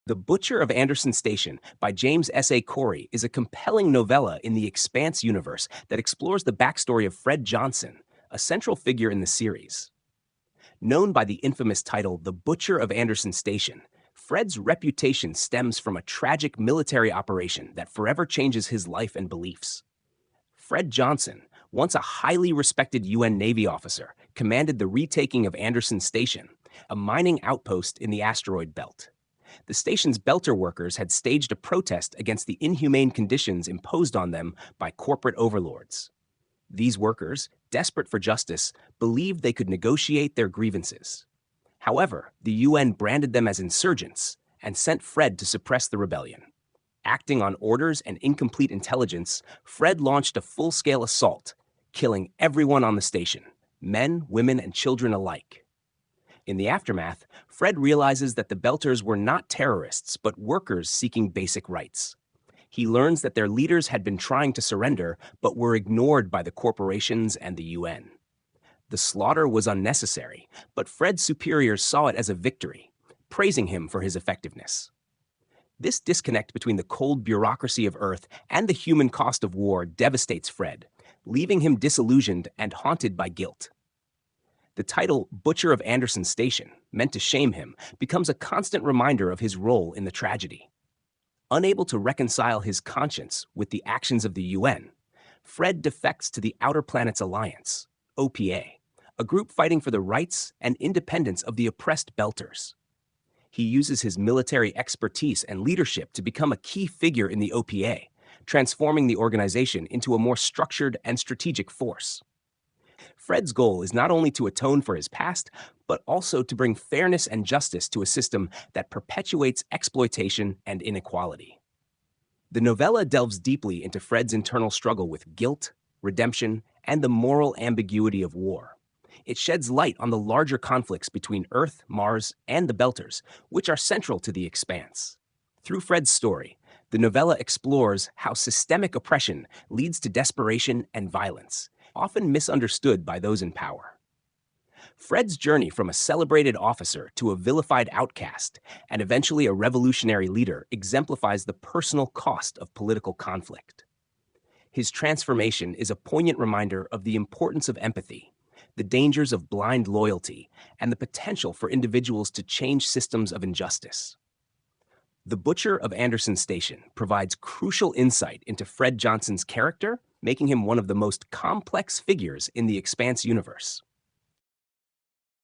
The Butcher of Anderson Station by James S.A. Corey is a compelling novella in the Expanse universe that explores the backstory of Fred Johnson, a central figure in the series. Known by the infamous title The Butcher of Anderson Station, Fred's reputation stems from a tragic military operation that forever changes his life and beliefs. Fred Johnson, once a highly respected UN Navy officer, commanded the retaking of Anderson Station, a mining outpost in the asteroid belt. The station's belter workers had staged a protest against the inhumane conditions imposed on them by corporate overlords. These workers, desperate for justice, believed they could negotiate their grievances. However, the UN branded them as insurgents and sent Fred to suppress the rebellion. Acting on orders and incomplete intelligence, Fred launched a full-scale assault, killing everyone on the station, men, women, and children alike. In the aftermath, Fred realizes that the Belters were not terrorists, but workers seeking basic rights. He learns that their leaders had been trying to surrender, but were ignored by the corporations and the UN. The slaughter was unnecessary, but Fred's superiors saw it as a victory, praising him for his effectiveness. This disconnect between the cold bureaucracy of Earth and the human cost of war devastates Fred, leaving him disillusioned and haunted by guilt. The title Butcher of Anderson Station, meant to shame him, becomes a constant reminder of his role in the tragedy. Unable to reconcile his conscience with the actions of the UN, Fred defects to the Outer Planets Alliance, OPA, a group fighting for the rights and independence of the oppressed Belters. He uses his military expertise and leadership to become a key figure in the OPA, transforming the organization into a more structured and strategic force. Fred's goal is not only to atone for his past, but also to bring fairness and justice to a system that perpetuates exploitation and inequality. The novella delves deeply into Fred's internal struggle with guilt, redemption, and the moral ambiguity of war. It sheds light on the larger conflicts between Earth, Mars, and the Belters, which are central to the Expanse. Through Fred's story, the novella explores how systemic oppression leads to desperation and violence, often misunderstood by those in power. Fred's journey from a celebrated officer to a vilified outcast and eventually a revolutionary leader exemplifies the personal cost of political conflict. His transformation is a poignant reminder of the importance of empathy, the dangers of blind loyalty, and the potential for individuals to change systems of injustice. The Butcher of Anderson Station provides crucial insight into Fred Johnson's character, making him one of the most complex figures in the Expanse universe.